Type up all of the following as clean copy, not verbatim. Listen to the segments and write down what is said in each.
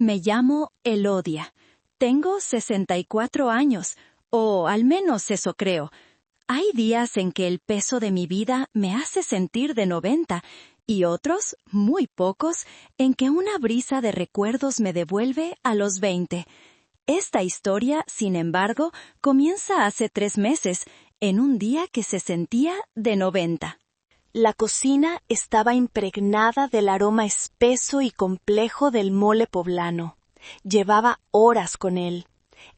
Me llamo Elodia. Tengo 64 años, o al menos eso creo. Hay días en que el peso de mi vida me hace sentir de 90, y otros, muy pocos, en que una brisa de recuerdos me devuelve a los 20. Esta historia, sin embargo, comienza hace 3 meses, en un día que se sentía de 90. La cocina estaba impregnada del aroma espeso y complejo del mole poblano. Llevaba horas con él.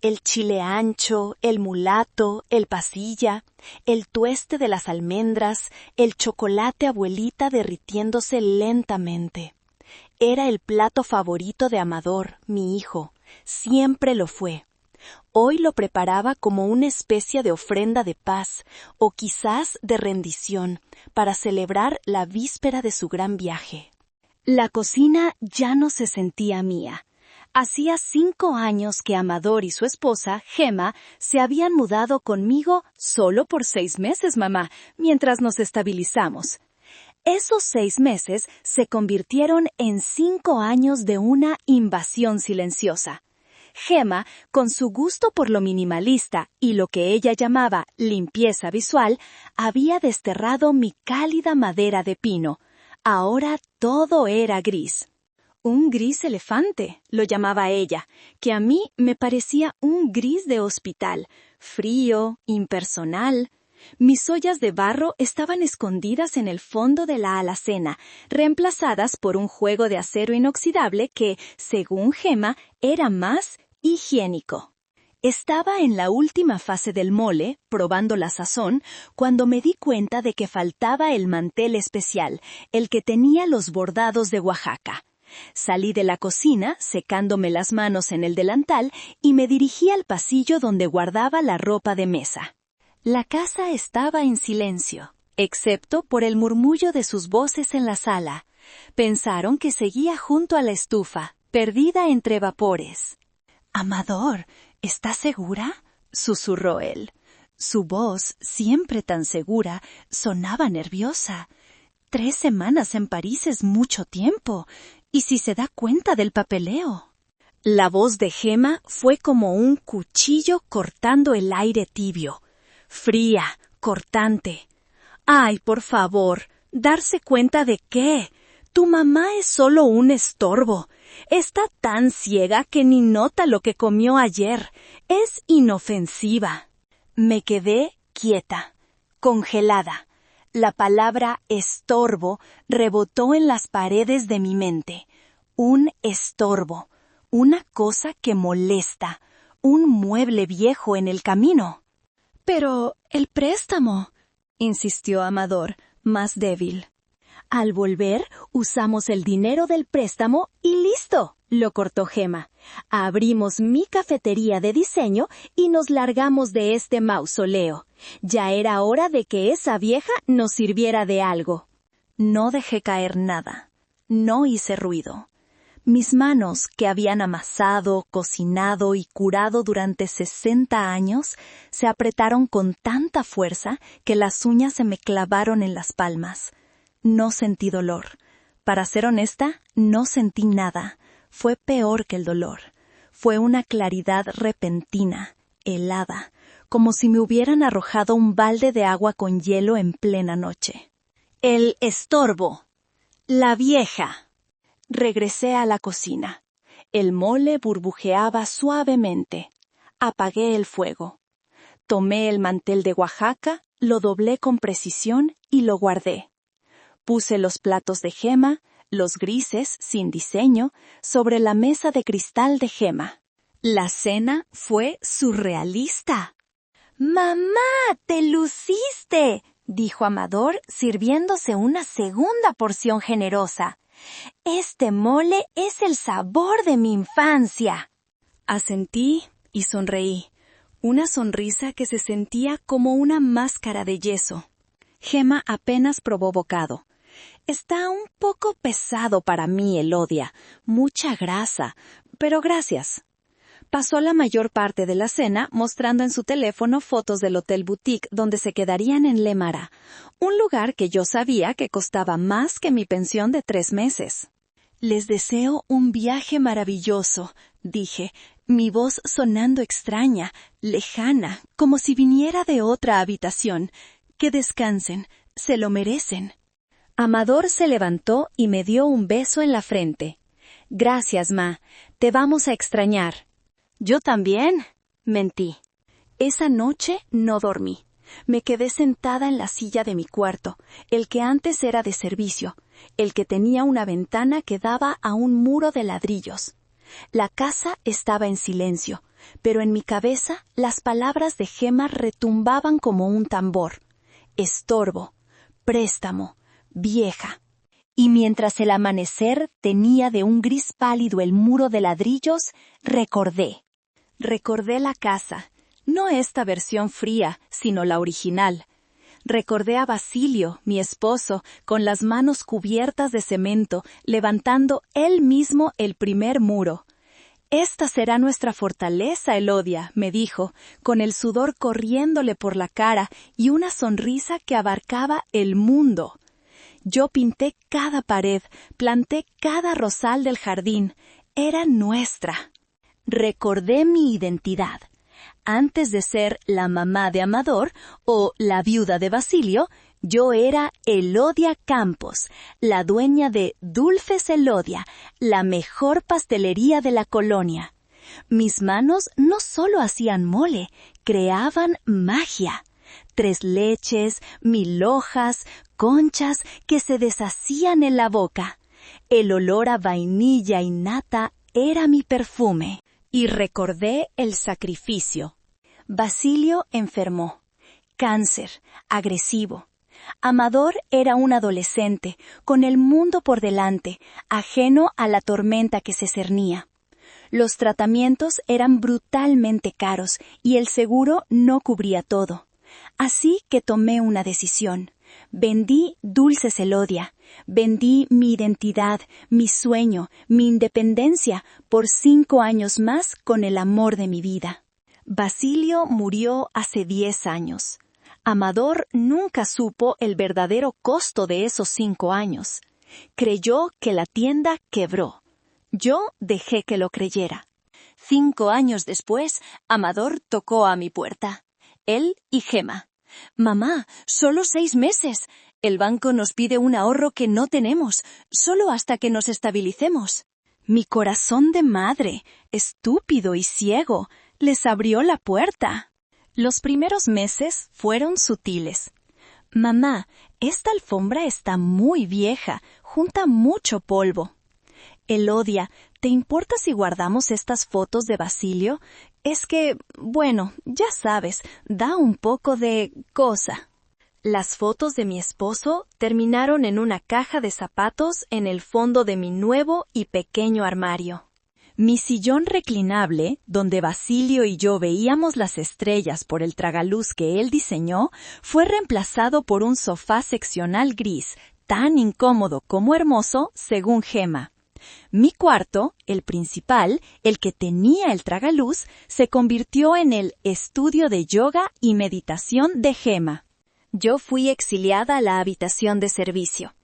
El chile ancho, el mulato, el pasilla, el tueste de las almendras, el chocolate abuelita derritiéndose lentamente. Era el plato favorito de Amador, mi hijo. Siempre lo fue. Hoy lo preparaba como una especie de ofrenda de paz, o quizás de rendición, para celebrar la víspera de su gran viaje. La cocina ya no se sentía mía. Hacía 5 años que Amador y su esposa, Gemma, se habían mudado conmigo solo por 6 meses, mamá, mientras nos estabilizamos. Esos 6 meses se convirtieron en 5 años de una invasión silenciosa. Gemma, con su gusto por lo minimalista y lo que ella llamaba limpieza visual, había desterrado mi cálida madera de pino. Ahora todo era gris. Un gris elefante, lo llamaba ella, que a mí me parecía un gris de hospital, frío, impersonal. Mis ollas de barro estaban escondidas en el fondo de la alacena, reemplazadas por un juego de acero inoxidable que, según Gemma, era más higiénico. Estaba en la última fase del mole, probando la sazón, cuando me di cuenta de que faltaba el mantel especial, el que tenía los bordados de Oaxaca. Salí de la cocina, secándome las manos en el delantal, y me dirigí al pasillo donde guardaba la ropa de mesa. La casa estaba en silencio, excepto por el murmullo de sus voces en la sala. Pensaron que seguía junto a la estufa, perdida entre vapores. «Amador, ¿estás segura?», susurró él. Su voz, siempre tan segura, sonaba nerviosa. 3 semanas en París es mucho tiempo. ¿Y si se da cuenta del papeleo? La voz de Gemma fue como un cuchillo cortando el aire tibio. Fría, cortante. «Ay, por favor, ¿darse cuenta de qué? Tu mamá es solo un estorbo. Está tan ciega que ni nota lo que comió ayer. Es inofensiva». Me quedé quieta, congelada. La palabra estorbo rebotó en las paredes de mi mente. Un estorbo, una cosa que molesta, un mueble viejo en el camino. «Pero el préstamo», insistió Amador, más débil. «Al volver, usamos el dinero del préstamo y listo», lo cortó Gemma. «Abrimos mi cafetería de diseño y nos largamos de este mausoleo. Ya era hora de que esa vieja nos sirviera de algo». No dejé caer nada. No hice ruido. Mis manos, que habían amasado, cocinado y curado durante 60 años, se apretaron con tanta fuerza que las uñas se me clavaron en las palmas. No sentí dolor. Para ser honesta, no sentí nada. Fue peor que el dolor. Fue una claridad repentina, helada, como si me hubieran arrojado un balde de agua con hielo en plena noche. El estorbo. La vieja. Regresé a la cocina. El mole burbujeaba suavemente. Apagué el fuego. Tomé el mantel de Oaxaca, lo doblé con precisión y lo guardé. Puse los platos de Gemma, los grises, sin diseño, sobre la mesa de cristal de Gemma. La cena fue surrealista. «¡Mamá, te luciste!», dijo Amador, sirviéndose una segunda porción generosa. «Este mole es el sabor de mi infancia». Asentí y sonreí. Una sonrisa que se sentía como una máscara de yeso. Gemma apenas probó bocado. «Está un poco pesado para mí, Elodia. Mucha grasa. Pero gracias». Pasó la mayor parte de la cena mostrando en su teléfono fotos del hotel boutique donde se quedarían en Le Marais, un lugar que yo sabía que costaba más que mi pensión de 3 meses. Les deseo un viaje maravilloso, dije, mi voz sonando extraña, lejana, como si viniera de otra habitación. Que descansen, se lo merecen. Amador se levantó y me dio un beso en la frente. Gracias, Ma, te vamos a extrañar. Yo también, mentí. Esa noche no dormí. Me quedé sentada en la silla de mi cuarto, el que antes era de servicio, el que tenía una ventana que daba a un muro de ladrillos. La casa estaba en silencio, pero en mi cabeza las palabras de Gema retumbaban como un tambor. Estorbo, préstamo, vieja. Y mientras el amanecer tenía de un gris pálido el muro de ladrillos, recordé la casa. No esta versión fría, sino la original. Recordé a Basilio, mi esposo, con las manos cubiertas de cemento, levantando él mismo el primer muro. «Esta será nuestra fortaleza, Elodia», me dijo, con el sudor corriéndole por la cara y una sonrisa que abarcaba el mundo. Yo pinté cada pared, planté cada rosal del jardín. Era nuestra. Recordé mi identidad. Antes de ser la mamá de Amador o la viuda de Basilio, yo era Elodia Campos, la dueña de Dulces Elodia, la mejor pastelería de la colonia. Mis manos no solo hacían mole, creaban magia. 3 leches, 1000 hojas, conchas que se deshacían en la boca. El olor a vainilla y nata era mi perfume. Y recordé el sacrificio. Basilio enfermó. Cáncer, agresivo. Amador era un adolescente, con el mundo por delante, ajeno a la tormenta que se cernía. Los tratamientos eran brutalmente caros y el seguro no cubría todo. Así que tomé una decisión. Vendí Dulces Elodia, vendí mi identidad, mi sueño, mi independencia por 5 años más con el amor de mi vida. Basilio murió hace 10 años. Amador nunca supo el verdadero costo de esos 5 años. Creyó que la tienda quebró. Yo dejé que lo creyera. 5 años después, Amador tocó a mi puerta. Él y Gema. «Mamá, solo 6 meses. El banco nos pide un ahorro que no tenemos, solo hasta que nos estabilicemos». Mi corazón de madre, estúpido y ciego, les abrió la puerta. Los primeros meses fueron sutiles. «Mamá, esta alfombra está muy vieja, junta mucho polvo». «Elodia, ¿te importa si guardamos estas fotos de Basilio? Es que, bueno, ya sabes, da un poco de cosa». Las fotos de mi esposo terminaron en una caja de zapatos en el fondo de mi nuevo y pequeño armario. Mi sillón reclinable, donde Basilio y yo veíamos las estrellas por el tragaluz que él diseñó, fue reemplazado por un sofá seccional gris, tan incómodo como hermoso, según Gema. Mi cuarto, el principal, el que tenía el tragaluz, se convirtió en el estudio de yoga y meditación de Gema. Yo fui exiliada a la habitación de servicio.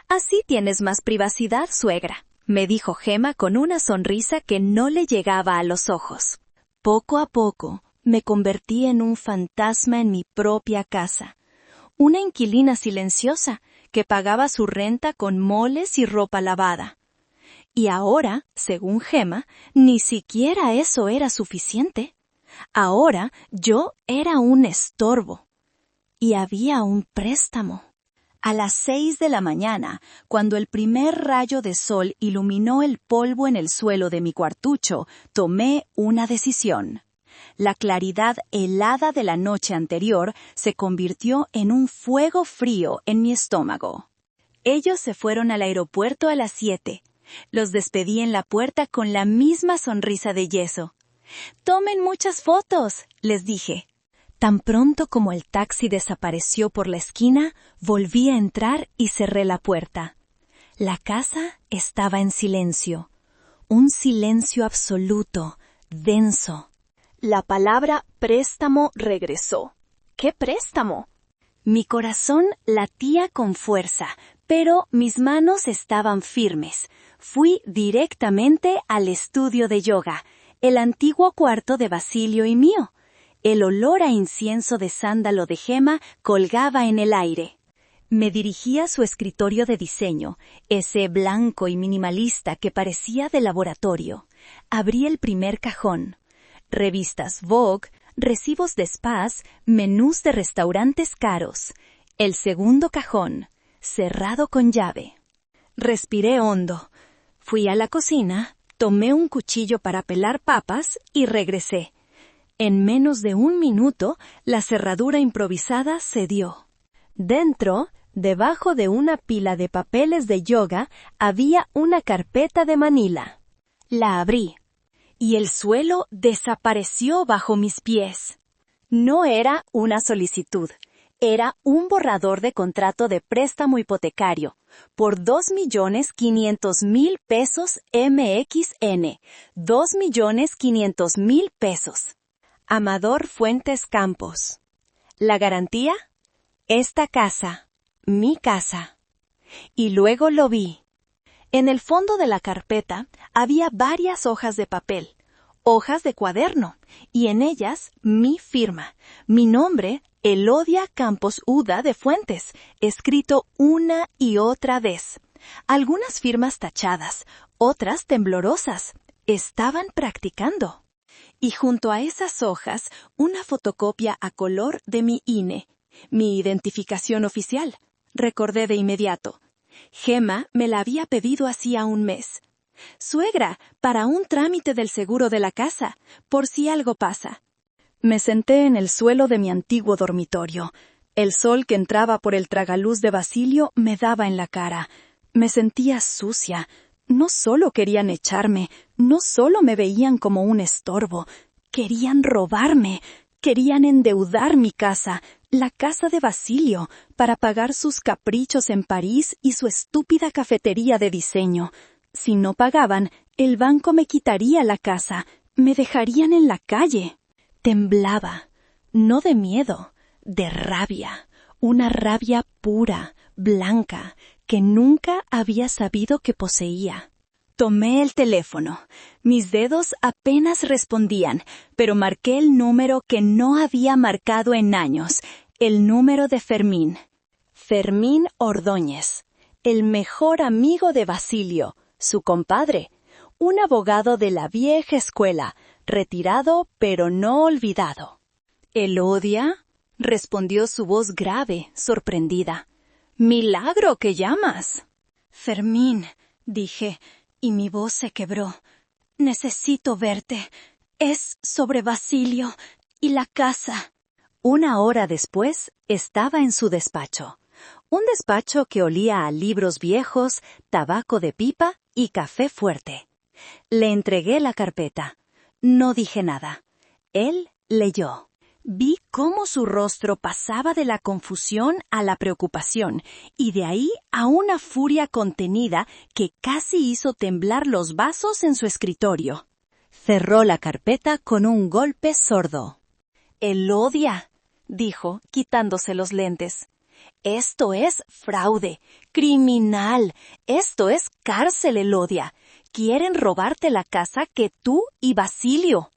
«Así tienes más privacidad, suegra», me dijo Gema con una sonrisa que no le llegaba a los ojos. Poco a poco, me convertí en un fantasma en mi propia casa. Una inquilina silenciosa que pagaba su renta con moles y ropa lavada. Y ahora, según Gema, ni siquiera eso era suficiente. Ahora yo era un estorbo. Y había un préstamo. A las 6 de la mañana, cuando el primer rayo de sol iluminó el polvo en el suelo de mi cuartucho, tomé una decisión. La claridad helada de la noche anterior se convirtió en un fuego frío en mi estómago. Ellos se fueron al aeropuerto a las 7. Los despedí en la puerta con la misma sonrisa de yeso. «Tomen muchas fotos», les dije. Tan pronto como el taxi desapareció por la esquina, volví a entrar y cerré la puerta. La casa estaba en silencio. Un silencio absoluto, denso. La palabra préstamo regresó. ¿Qué préstamo? Mi corazón latía con fuerza, Pero mis manos estaban firmes. Fui directamente al estudio de yoga, el antiguo cuarto de Basilio y mío. El olor a incienso de sándalo de Gemma colgaba en el aire. Me dirigí a su escritorio de diseño, ese blanco y minimalista que parecía de laboratorio. Abrí el primer cajón. Revistas Vogue, recibos de spas, menús de restaurantes caros. El segundo cajón, cerrado con llave. Respiré hondo. Fui a la cocina, tomé un cuchillo para pelar papas y regresé. En menos de 1 minuto, la cerradura improvisada cedió. Dentro, debajo de una pila de papeles de yoga, había una carpeta de manila. La abrí, y el suelo desapareció bajo mis pies. No era una solicitud, era un borrador de contrato de préstamo hipotecario por 2.500.000 pesos MXN, 2.500.000 pesos. Amador Fuentes Campos. ¿La garantía? Esta casa, mi casa. Y luego lo vi. En el fondo de la carpeta había varias hojas de papel, hojas de cuaderno, y en ellas mi firma, mi nombre, Elodia Campos Uda de Fuentes, escrito una y otra vez. Algunas firmas tachadas, otras temblorosas. Estaban practicando. Y junto a esas hojas, una fotocopia a color de mi INE, mi identificación oficial. Recordé de inmediato. Gemma me la había pedido hacía 1 mes. Suegra, para un trámite del seguro de la casa, por si algo pasa. Me senté en el suelo de mi antiguo dormitorio. El sol que entraba por el tragaluz de Basilio me daba en la cara. Me sentía sucia. No solo querían echarme, no solo me veían como un estorbo. Querían robarme. Querían endeudar mi casa, la casa de Basilio, para pagar sus caprichos en París y su estúpida cafetería de diseño. Si no pagaban, el banco me quitaría la casa, me dejarían en la calle. Temblaba, no de miedo, de rabia, una rabia pura, blanca, que nunca había sabido que poseía. Tomé el teléfono. Mis dedos apenas respondían, pero marqué el número que no había marcado en años, el número de Fermín. Fermín Ordóñez, el mejor amigo de Basilio, su compadre, un abogado de la vieja escuela, retirado pero no olvidado. «¿Elodia?», respondió su voz grave, sorprendida. «¡Milagro que llamas!». «Fermín», dije, y mi voz se quebró. «Necesito verte. Es sobre Basilio y la casa». 1 hora después, estaba en su despacho. Un despacho que olía a libros viejos, tabaco de pipa y café fuerte. Le entregué la carpeta. No dije nada. Él leyó. Vi cómo su rostro pasaba de la confusión a la preocupación, y de ahí a una furia contenida que casi hizo temblar los vasos en su escritorio. Cerró la carpeta con un golpe sordo. «Elodia», dijo, quitándose los lentes. «Esto es fraude, criminal. Esto es cárcel, Elodia. Quieren robarte la casa que tú y Basilio».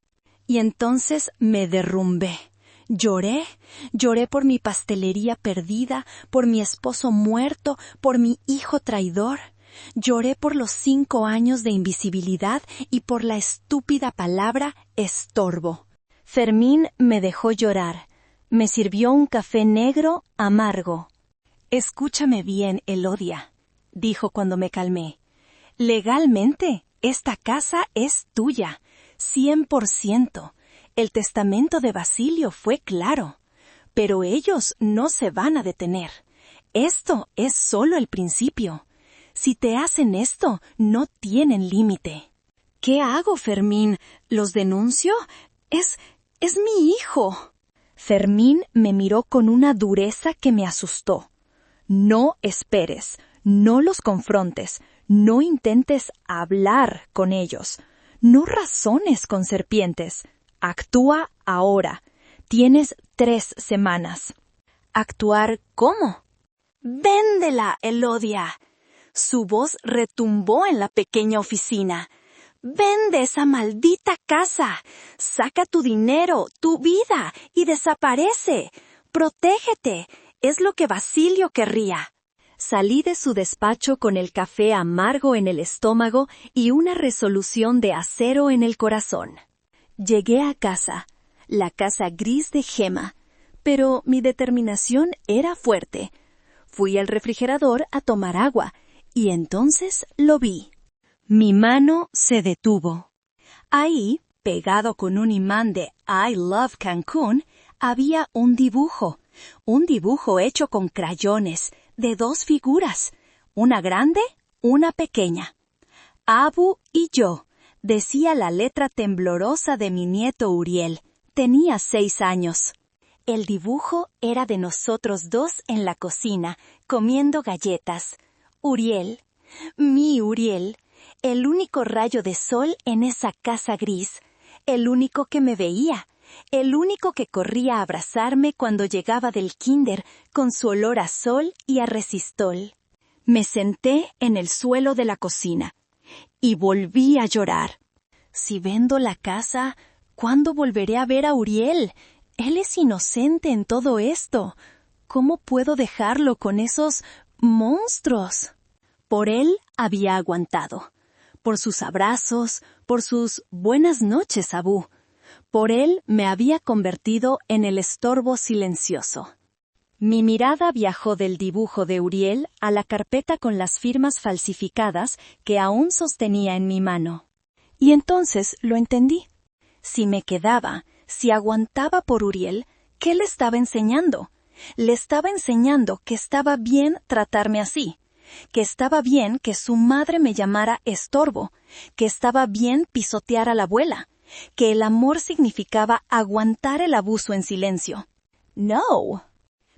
Y entonces me derrumbé. Lloré por mi pastelería perdida, por mi esposo muerto, por mi hijo traidor. Lloré por los 5 años de invisibilidad y por la estúpida palabra estorbo. Fermín me dejó llorar. Me sirvió un café negro amargo. «Escúchame bien, Elodia», dijo cuando me calmé. «Legalmente, esta casa es tuya, 100%. El testamento de Basilio fue claro. Pero ellos no se van a detener. Esto es solo el principio. Si te hacen esto, no tienen límite». «¿Qué hago, Fermín? ¿Los denuncio? Es mi hijo». Fermín me miró con una dureza que me asustó. «No esperes, no los confrontes, no intentes hablar con ellos, no razones con serpientes. Actúa ahora. Tienes 3 semanas». «¿Actuar cómo?». ¡Véndela, Elodia! Su voz retumbó en la pequeña oficina. ¡Vende esa maldita casa! ¡Saca tu dinero, tu vida, y desaparece! ¡Protégete! Es lo que Basilio querría. Salí de su despacho con el café amargo en el estómago y una resolución de acero en el corazón. Llegué a casa, la casa gris de Gemma, pero mi determinación era fuerte. Fui al refrigerador a tomar agua, y entonces lo vi. Mi mano se detuvo. Ahí, pegado con un imán de I Love Cancún, había un dibujo hecho con crayones, de 2 figuras, una grande, una pequeña. Abu y yo, decía la letra temblorosa de mi nieto Uriel. Tenía 6 años. El dibujo era de nosotros 2 en la cocina, comiendo galletas. Uriel, mi Uriel, el único rayo de sol en esa casa gris, el único que me veía, el único que corría a abrazarme cuando llegaba del kinder con su olor a sol y a resistol. Me senté en el suelo de la cocina y volví a llorar. Si vendo la casa, ¿cuándo volveré a ver a Uriel? Él es inocente en todo esto. ¿Cómo puedo dejarlo con esos monstruos? Por él había aguantado. Por sus abrazos, por sus buenas noches, Abu. Por él me había convertido en el estorbo silencioso. Mi mirada viajó del dibujo de Uriel a la carpeta con las firmas falsificadas que aún sostenía en mi mano. Y entonces lo entendí. Si me quedaba, si aguantaba por Uriel, ¿qué le estaba enseñando? Le estaba enseñando que estaba bien tratarme así, que estaba bien que su madre me llamara estorbo, que estaba bien pisotear a la abuela, que el amor significaba aguantar el abuso en silencio. ¡No!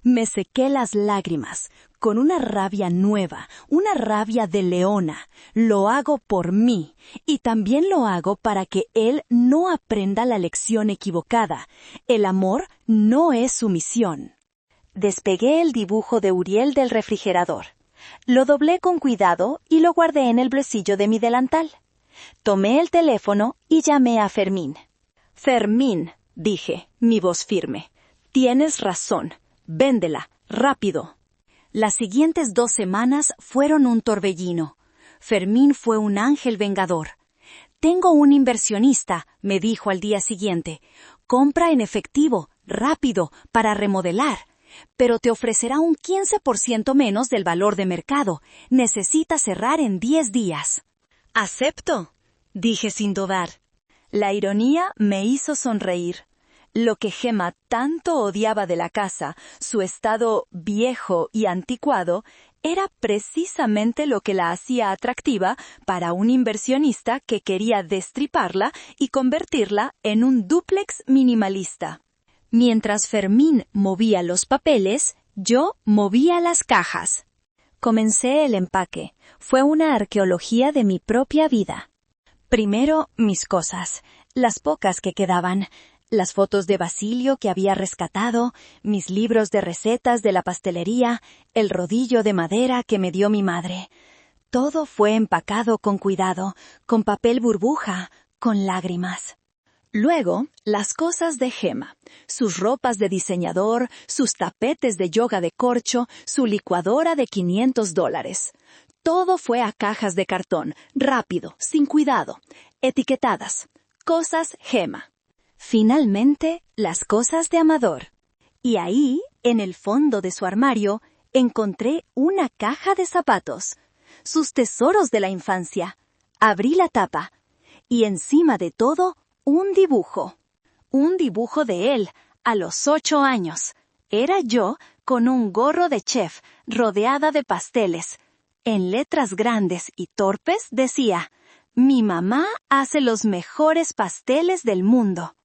Me sequé las lágrimas, con una rabia nueva, una rabia de leona. Lo hago por mí, y también lo hago para que él no aprenda la lección equivocada. El amor no es sumisión. Despegué el dibujo de Uriel del refrigerador. Lo doblé con cuidado y lo guardé en el bolsillo de mi delantal. Tomé el teléfono y llamé a Fermín. «Fermín», dije, mi voz firme, «tienes razón. Véndela, rápido». Las siguientes 2 semanas fueron un torbellino. Fermín fue un ángel vengador. «Tengo un inversionista», me dijo al día siguiente. «Compra en efectivo, rápido, para remodelar. Pero te ofrecerá un 15% menos del valor de mercado. Necesita cerrar en 10 días». «Acepto», dije sin dudar. La ironía me hizo sonreír. Lo que Gemma tanto odiaba de la casa, su estado viejo y anticuado, era precisamente lo que la hacía atractiva para un inversionista que quería destriparla y convertirla en un dúplex minimalista. Mientras Fermín movía los papeles, yo movía las cajas. Comencé el empaque. Fue una arqueología de mi propia vida. Primero, mis cosas, las pocas que quedaban, las fotos de Basilio que había rescatado, mis libros de recetas de la pastelería, el rodillo de madera que me dio mi madre. Todo fue empacado con cuidado, con papel burbuja, con lágrimas. Luego, las cosas de Gemma, sus ropas de diseñador, sus tapetes de yoga de corcho, su licuadora de $500. Todo fue a cajas de cartón, rápido, sin cuidado, etiquetadas. Cosas Gemma. Finalmente, las cosas de Amador. Y ahí, en el fondo de su armario, encontré una caja de zapatos. Sus tesoros de la infancia. Abrí la tapa. Y encima de todo, un dibujo. Un dibujo de él, a los 8 años. Era yo, con un gorro de chef, rodeada de pasteles. En letras grandes y torpes decía: «Mi mamá hace los mejores pasteles del mundo».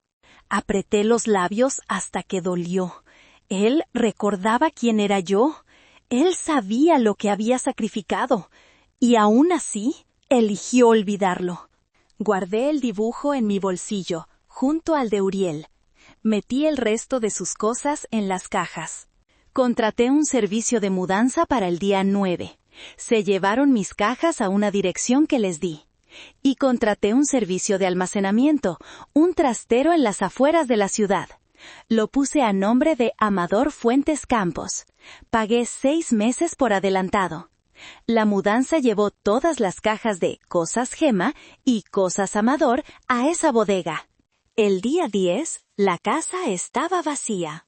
Apreté los labios hasta que dolió. Él recordaba quién era yo. Él sabía lo que había sacrificado. Y aún así, eligió olvidarlo. Guardé el dibujo en mi bolsillo, junto al de Uriel. Metí el resto de sus cosas en las cajas. Contraté un servicio de mudanza para el día 9. Se llevaron mis cajas a una dirección que les di. Y contraté un servicio de almacenamiento, un trastero en las afueras de la ciudad. Lo puse a nombre de Amador Fuentes Campos. Pagué 6 meses por adelantado. La mudanza llevó todas las cajas de Cosas Gema y Cosas Amador a esa bodega. El día 10, la casa estaba vacía.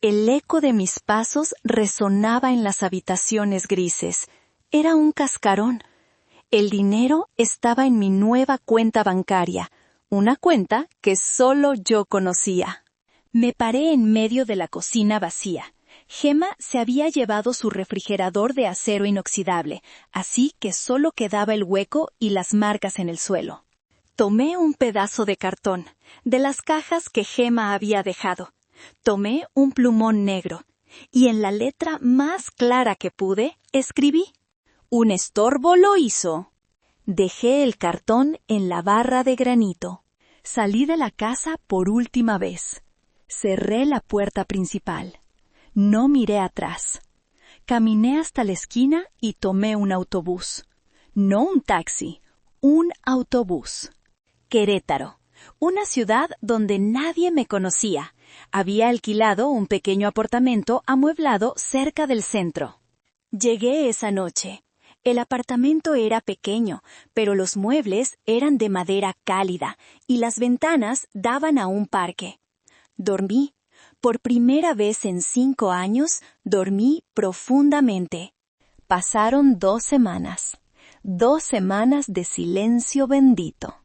El eco de mis pasos resonaba en las habitaciones grises. Era un cascarón. El dinero estaba en mi nueva cuenta bancaria, una cuenta que solo yo conocía. Me paré en medio de la cocina vacía. Gema se había llevado su refrigerador de acero inoxidable, así que solo quedaba el hueco y las marcas en el suelo. Tomé un pedazo de cartón, de las cajas que Gema había dejado. Tomé un plumón negro, y en la letra más clara que pude, escribí: «Un estorbo lo hizo». Dejé el cartón en la barra de granito. Salí de la casa por última vez. Cerré la puerta principal. No miré atrás. Caminé hasta la esquina y tomé un autobús. No un taxi, un autobús. Querétaro, una ciudad donde nadie me conocía. Había alquilado un pequeño apartamento amueblado cerca del centro. Llegué esa noche. El apartamento era pequeño, pero los muebles eran de madera cálida y las ventanas daban a un parque. Dormí. Por primera vez en 5 años, dormí profundamente. Pasaron 2 semanas. 2 semanas de silencio bendito.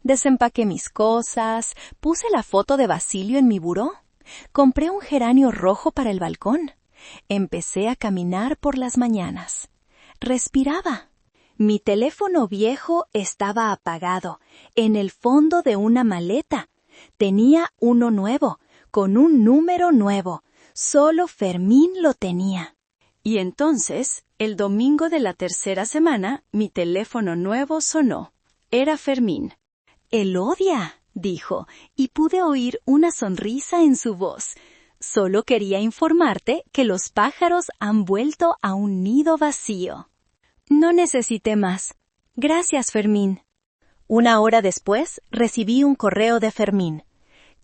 Desempaqué mis cosas, puse la foto de Basilio en mi buró. Compré un geranio rojo para el balcón. Empecé a caminar por las mañanas. Respiraba. Mi teléfono viejo estaba apagado, en el fondo de una maleta. Tenía uno nuevo, con un número nuevo. Solo Fermín lo tenía. Y entonces, el domingo de la 3ª semana, mi teléfono nuevo sonó. Era Fermín. «Elodia», dijo, y pude oír una sonrisa en su voz. «Solo quería informarte que los pájaros han vuelto a un nido vacío». No necesité más. «Gracias, Fermín». 1 hora después, recibí un correo de Fermín.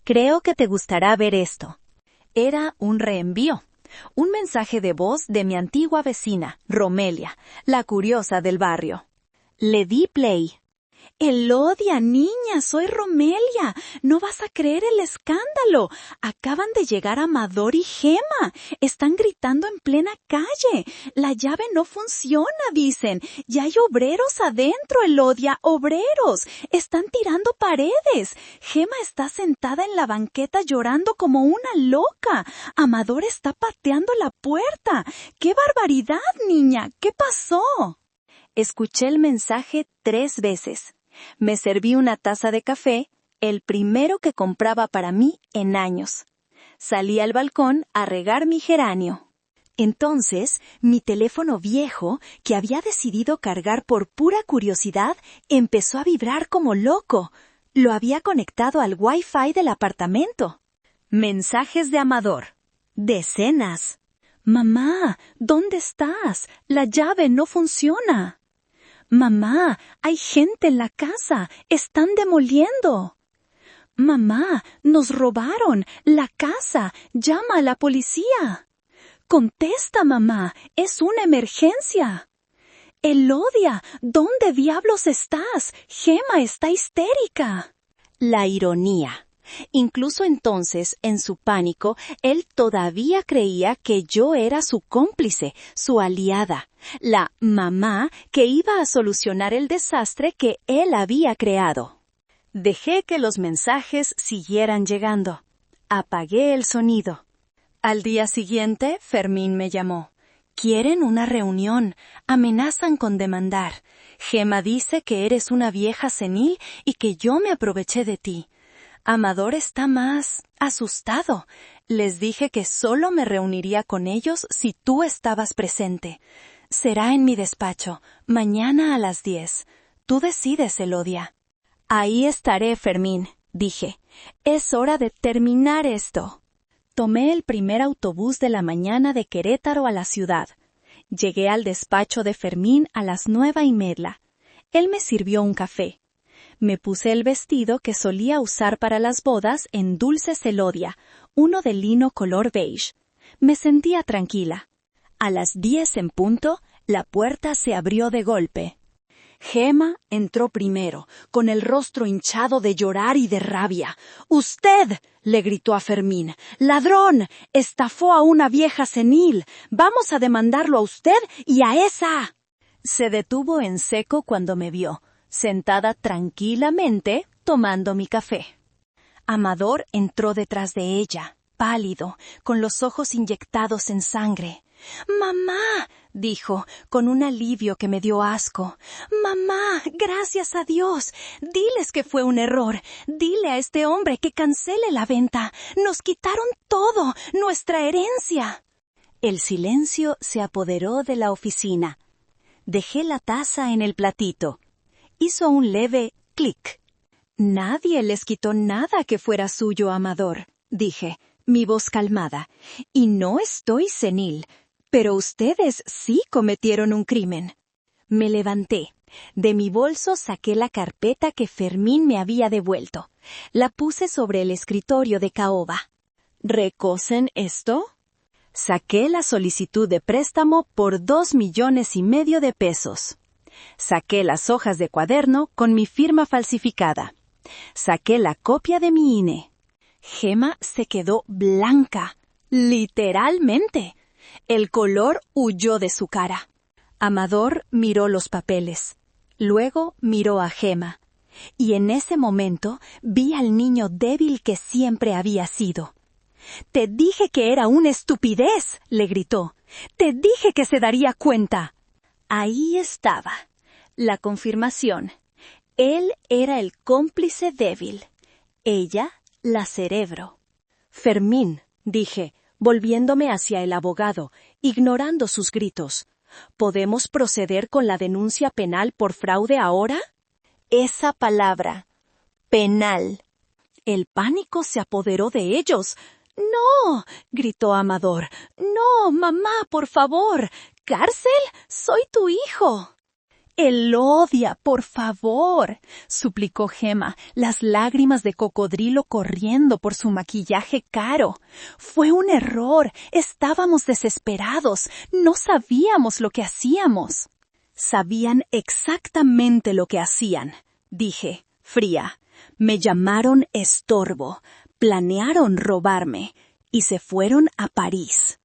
«Creo que te gustará ver esto». Era un reenvío. Un mensaje de voz de mi antigua vecina, Romelia, la curiosa del barrio. Le di play. «Elodia, niña, soy Romelia. No vas a creer el escándalo. Acaban de llegar Amador y Gema. Están gritando en plena calle. La llave no funciona, dicen. Ya hay obreros adentro, Elodia, obreros. Están tirando paredes. Gema está sentada en la banqueta llorando como una loca. Amador está pateando la puerta. ¡Qué barbaridad, niña! ¿Qué pasó?» Escuché el mensaje 3 veces. Me serví una taza de café, el primero que compraba para mí en años. Salí al balcón a regar mi geranio. Entonces, mi teléfono viejo, que había decidido cargar por pura curiosidad, empezó a vibrar como loco. Lo había conectado al Wi-Fi del apartamento. Mensajes de Amador. Decenas. «Mamá, ¿dónde estás? La llave no funciona». «Mamá, hay gente en la casa. Están demoliendo». «Mamá, nos robaron. La casa. Llama a la policía». «Contesta, mamá. Es una emergencia». «Elodia, ¿dónde diablos estás? Gema está histérica». La ironía. Incluso entonces, en su pánico, él todavía creía que yo era su cómplice, su aliada, la mamá que iba a solucionar el desastre que él había creado. Dejé que los mensajes siguieran llegando. Apagué el sonido. Al día siguiente, Fermín me llamó. «Quieren una reunión. Amenazan con demandar. Gema dice que eres una vieja senil y que yo me aproveché de ti. Amador está más asustado. Les dije que solo me reuniría con ellos si tú estabas presente. Será en mi despacho, mañana a las 10. Tú decides, Elodia». «Ahí estaré, Fermín», dije. «Es hora de terminar esto». Tomé el primer autobús de la mañana de Querétaro a la ciudad. Llegué al despacho de Fermín a las 9:30. Él me sirvió un café. Me puse el vestido que solía usar para las bodas en dulce celodia, uno de lino color beige. Me sentía tranquila. A las 10 en punto, la puerta se abrió de golpe. Gema entró primero, con el rostro hinchado de llorar y de rabia. «¡Usted!», le gritó a Fermín. «¡Ladrón! Estafó a una vieja senil. Vamos a demandarlo a usted y a esa». Se detuvo en seco cuando me vio, sentada tranquilamente, tomando mi café. Amador entró detrás de ella, pálido, con los ojos inyectados en sangre. «¡Mamá!», dijo, con un alivio que me dio asco. «¡Mamá! ¡Gracias a Dios! Diles que fue un error. Dile a este hombre que cancele la venta. Nos quitaron todo, nuestra herencia». El silencio se apoderó de la oficina. Dejé la taza en el platito. Hizo un leve clic. «Nadie les quitó nada que fuera suyo, Amador», dije, mi voz calmada. «Y no estoy senil. Pero ustedes sí cometieron un crimen». Me levanté. De mi bolso saqué la carpeta que Fermín me había devuelto. La puse sobre el escritorio de caoba. «¿Recosen esto?». Saqué la solicitud de préstamo por 2,5 millones de pesos. Saqué las hojas de cuaderno con mi firma falsificada. Saqué la copia de mi INE. Gema se quedó blanca. Literalmente. El color huyó de su cara. Amador miró los papeles. Luego miró a Gema. Y en ese momento vi al niño débil que siempre había sido. «Te dije que era una estupidez», le gritó. «Te dije que se daría cuenta». Ahí estaba. La confirmación. Él era el cómplice débil. Ella, la cerebro. «Fermín», dije, volviéndome hacia el abogado, ignorando sus gritos. «¿Podemos proceder con la denuncia penal por fraude ahora?». Esa palabra. Penal. El pánico se apoderó de ellos. «¡No!», gritó Amador. «¡No, mamá, por favor! ¿Cárcel? Soy tu hijo». «Él odia, por favor», suplicó Gema, las lágrimas de cocodrilo corriendo por su maquillaje caro. «Fue un error, estábamos desesperados, no sabíamos lo que hacíamos». «Sabían exactamente lo que hacían», dije, fría. «Me llamaron estorbo, planearon robarme y se fueron a París».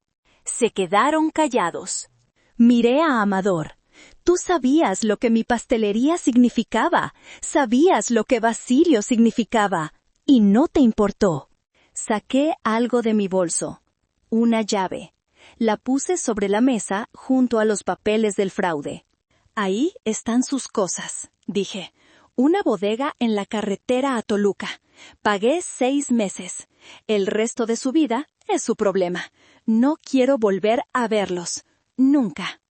Se quedaron callados. Miré a Amador. «Tú sabías lo que mi pastelería significaba, sabías lo que Basilio significaba, y no te importó». Saqué algo de mi bolso. Una llave. La puse sobre la mesa junto a los papeles del fraude. «Ahí están sus cosas», dije. «Una bodega en la carretera a Toluca. Pagué 6 meses. El resto de su vida es su problema. No quiero volver a verlos. Nunca».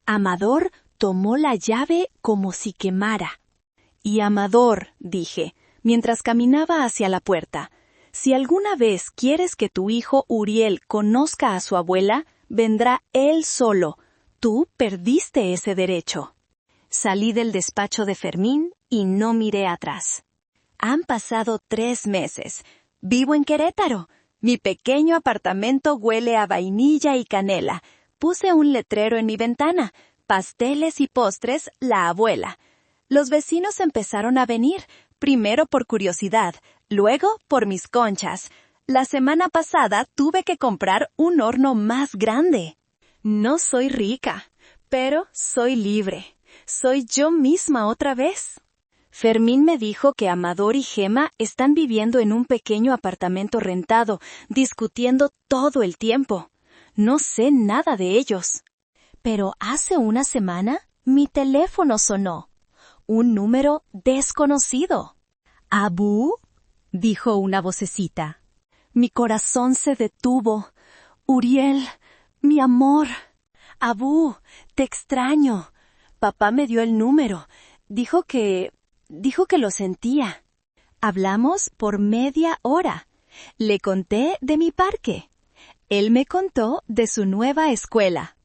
Amador tomó la llave como si quemara. «Y Amador», dije, mientras caminaba hacia la puerta, «si alguna vez quieres que tu hijo Uriel conozca a su abuela, vendrá él solo. Tú perdiste ese derecho». Salí del despacho de Fermín y no miré atrás. Han pasado 3 meses. Vivo en Querétaro. Mi pequeño apartamento huele a vainilla y canela. Puse un letrero en mi ventana. Pasteles y postres, la abuela. Los vecinos empezaron a venir, primero por curiosidad, luego por mis conchas. La semana pasada tuve que comprar un horno más grande. No soy rica, pero soy libre. Soy yo misma otra vez. Fermín me dijo que Amador y Gema están viviendo en un pequeño apartamento rentado, discutiendo todo el tiempo. No sé nada de ellos. Pero hace una semana mi teléfono sonó. Un número desconocido. «¿Abú?», dijo una vocecita. Mi corazón se detuvo. «Uriel, mi amor». «Abú, te extraño». Papá me dio el número. Dijo que lo sentía. Hablamos por media hora. Le conté de mi parque. Él me contó de su nueva escuela.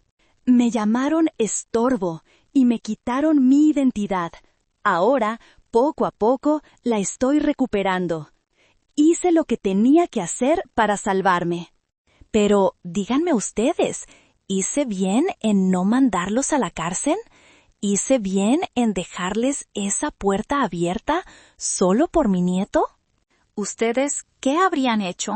Me llamaron estorbo y me quitaron mi identidad. Ahora, poco a poco, la estoy recuperando. Hice lo que tenía que hacer para salvarme. Pero díganme ustedes, ¿hice bien en no mandarlos a la cárcel? ¿Hice bien en dejarles esa puerta abierta solo por mi nieto? ¿Ustedes qué habrían hecho